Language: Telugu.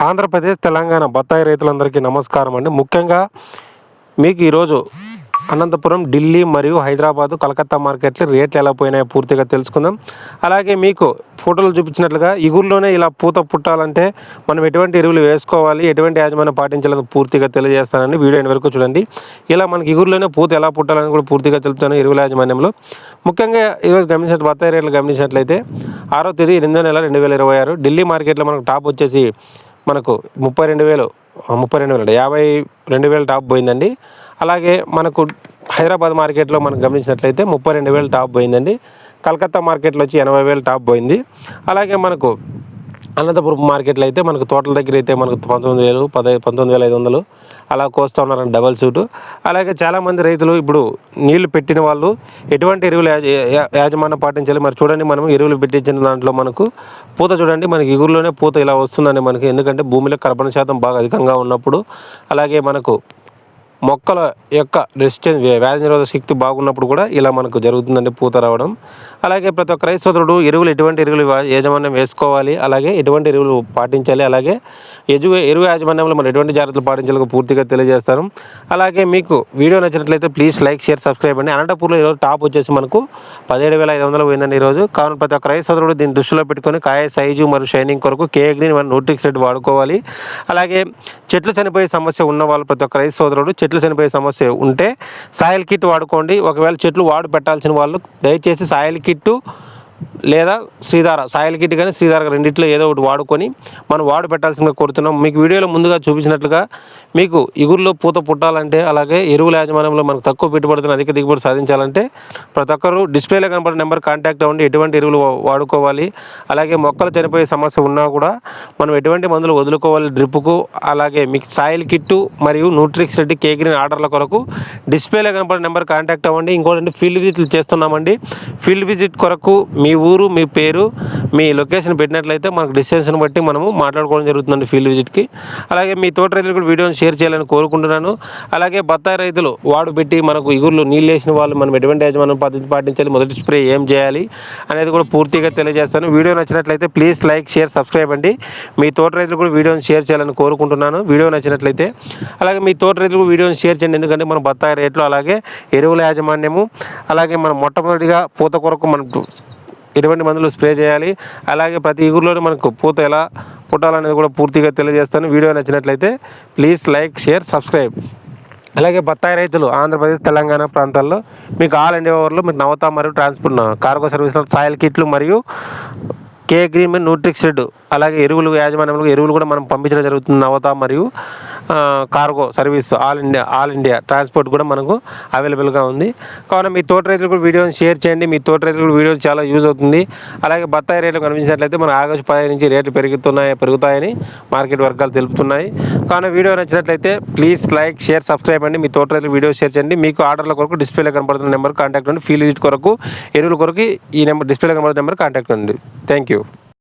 ఆంధ్రప్రదేశ్, తెలంగాణ బత్తాయి రైతులందరికీ నమస్కారం అండి. ముఖ్యంగా మీకు ఈరోజు అనంతపురం, ఢిల్లీ మరియు హైదరాబాదు, కలకత్తా మార్కెట్లు రేట్లు ఎలా పోయినాయో పూర్తిగా తెలుసుకుందాం. అలాగే మీకు ఫోటోలు చూపించినట్లుగా ఇగురులోనే ఇలా పూత పుట్టాలంటే మనం ఎటువంటి ఎరువులు వేసుకోవాలి, ఎటువంటి యాజమాన్యం పాటించాలని పూర్తిగా తెలియజేస్తానండి. వీడియో వరకు చూడండి. ఇలా మనకి ఇగురులోనే పూత ఎలా పుట్టాలని కూడా పూర్తిగా తెలుపుతాను ఎరువుల యాజమాన్యంలో. ముఖ్యంగా ఈరోజు గమనించినట్టు బత్తాయి రేట్లు గమనించినట్లయితే 6వ తేదీ 8వ నెల 2026 ఢిల్లీ మార్కెట్లో మనకు టాప్ వచ్చేసి మనకు 32,000 52,000 టాప్ పోయిందండి. అలాగే మనకు హైదరాబాద్ మార్కెట్లో మనం గమనించినట్లయితే 32,000 టాప్ పోయిందండి. కలకత్తా మార్కెట్లో వచ్చి 80,000 టాప్ పోయింది. అలాగే మనకు అనంతపురం మార్కెట్లో అయితే మనకు తోటల దగ్గర అయితే మనకు 19,000 19,500 అలా కోస్తూ ఉన్నారండి డబల్ సూటు. అలాగే చాలామంది రైతులు ఇప్పుడు నీళ్లు పెట్టిన వాళ్ళు ఎటువంటి ఎరువులు యాజమాన్యం పాటించాలి మరి చూడండి. మనం ఎరువులు పెట్టించిన దాంట్లో మనకు పూత చూడండి, మనకి ఇగురులోనే పూత ఇలా వస్తుందండి మనకి. ఎందుకంటే భూమిలో కర్బన శాతం బాగా అధికంగా ఉన్నప్పుడు, అలాగే మనకు మొక్కల యొక్క రెసిస్టెన్స్ వ్యాధి నిరోధక శక్తి బాగున్నప్పుడు కూడా ఇలా మనకు జరుగుతుందండి పూత రావడం. అలాగే ప్రతి ఒక్క రైతు సోదరుడు ఎటువంటి ఎరువులు యాజమాన్యం వేసుకోవాలి, అలాగే ఎటువంటి ఎరువులు పాటించాలి, అలాగే ఎరువు యాజమాన్యంలో మనం ఎటువంటి జాగ్రత్తలు పాటించాలో పూర్తిగా తెలియజేస్తాను. అలాగే మీకు వీడియో నచ్చినట్లయితే ప్లీజ్ లైక్, షేర్, సబ్స్క్రైబ్ అండి. అనంతపూర్లో ఈరోజు టాప్ వచ్చేసి మనకు 17,500 పోయిందండి ఈరోజు. కావున ప్రతి ఒక్క రైతు సోదరుడు దీన్ని దృష్టిలో పెట్టుకొని కాయ సైజు మరియు షైనింగ్ కొరకు కేగ్రీన్ మరియు న్యూట్రిక్స్ రెడ్ వాడుకోవాలి. అలాగే చెట్లు చనిపోయే సమస్య ఉన్న వాళ్ళు ప్రతి ఒక్క రైతు సోదరుడు చెట్లు చనిపోయే సమస్య ఉంటే సాయిల్ కిట్ వాడుకోండి. ఒకవేళ చెట్లు పెట్టాల్సిన వాళ్ళు దయచేసి సాయిల్ కిట్టు లేదా శ్రీధార, సాయిల్ కిట్ కానీ శ్రీధార రెండింటిలో ఏదో ఒకటి వాడుకొని మనం పెట్టాల్సిందిగా కోరుతున్నాం. మీకు వీడియోలో ముందుగా చూపించినట్లుగా మీకు ఇగురులో పూత పుట్టాలంటే, అలాగే ఎరువుల యాజమాన్యంలో మనకు తక్కువ పెట్టుబడితో అధిక దిగుబడి సాధించాలంటే ప్రతి ఒక్కరు డిస్ప్లేలో కనబడే నెంబర్ కాంటాక్ట్ అవ్వండి. ఎటువంటి ఎరువులు వాడుకోవాలి, అలాగే మొక్కలు చనిపోయే సమస్య ఉన్నా కూడా మనం ఎటువంటి మందులు వదులుకోవాలి డ్రిప్పుకు, అలాగే మీకు సాయిల్ కిట్టు మరియు న్యూట్రిక్స్ రెడ్డి కేగ్రీన్ ఆర్డర్ల కొరకు డిస్ప్లేలో కనబడే నెంబర్ కాంటాక్ట్ అవ్వండి. ఇంకోటి ఫీల్డ్ విజిట్లు చేస్తున్నామండి. ఫీల్డ్ విజిట్ కొరకు మీ ఊరు, మీ పేరు, మీ లొకేషన్ పెట్టినట్లయితే మనకు డిస్టెన్స్ని బట్టి మనము మాట్లాడుకోవడం జరుగుతుందండి ఫీల్డ్ విజిట్కి. అలాగే మీ తోట రైతులు కూడా వీడియోని షేర్ చేయాలని కోరుకుంటున్నాను. అలాగే బత్తాయి రైతులు పెట్టి మనకు ఇగురులు నీళ్ళు వేసిన వాళ్ళు మనం ఎటువంటి యాజమాన్యం పద్ధతి పాటించాలి, మొదటి స్ప్రే ఏం చేయాలి అనేది కూడా పూర్తిగా తెలియజేస్తాను. వీడియో నచ్చినట్లయితే ప్లీజ్ లైక్, షేర్, సబ్స్క్రైబ్ అండి. మీ తోట రైతులు కూడా వీడియోని షేర్ చేయాలని కోరుకుంటున్నాను. వీడియో నచ్చినట్లయితే అలాగే మీ తోట రైతులు వీడియోని షేర్ చేయండి. ఎందుకంటే మన బత్తాయి రేట్లు, అలాగే ఎరువుల యాజమాన్యము, అలాగే మనం మొట్టమొదటిగా పూత కొరకు మనం ఎటువంటి మందులు స్ప్రే చేయాలి, అలాగే ప్రతి ఇగురులోనే మనకు పూత ఎలా పుట్టాలనేది కూడా పూర్తిగా తెలియజేస్తాను. వీడియో నచ్చినట్లయితే ప్లీజ్ లైక్, షేర్, సబ్స్క్రైబ్. అలాగే బత్తాయి రైతులు ఆంధ్రప్రదేశ్, తెలంగాణ ప్రాంతాల్లో మీకు ఆల్ ఇండియా ఓవర్లో మీకు నవత మరియు ట్రాన్స్పోర్ట్ కార్గో సర్వీస్లో సాయిల్ కిట్లు మరియు కేగ్రీన్ న్యూట్రిక్స్ రెడ్, అలాగే ఎరువులు యాజమాన్యంలో ఎరువులు కూడా మనం పంపించడం జరుగుతుంది. నవత మరియు cargo service all India transport కూడా మనకు అవైలబుల్గా ఉంది. కావున మీ తోట రైతులు కూడా వీడియోని షేర్ చేయండి. మీ తోట రైతులు కూడా వీడియో చాలా యూజ్ అవుతుంది. అలాగే బత్తాయి రేట్లు కనిపించినట్లయితే మన ఆగస్టు 15 నుంచి రేట్లు పెరుగుతాయని మార్కెట్ వర్గాలు తెలుపుతున్నాయి. కావున వీడియో నచ్చినట్లయితే ప్లీజ్ లైక్, షేర్, సబ్స్క్రైబ్ అండి. మీ తోట రైతులు వీడియో షేర్ చేయండి. మీకు ఆర్డర్ల కొరకు డిస్ప్లేలో కనబడుతున్న నెంబర్ కాంటాక్ట్ అండి. ఫీల్డ్ విజిట్ కొరకు, ఎరువుల కొరకు ఈ నెంబర్ డిస్ప్లేలో కనబడుతున్న నెంబర్ కాంటాక్ట్ అండి. Thank you.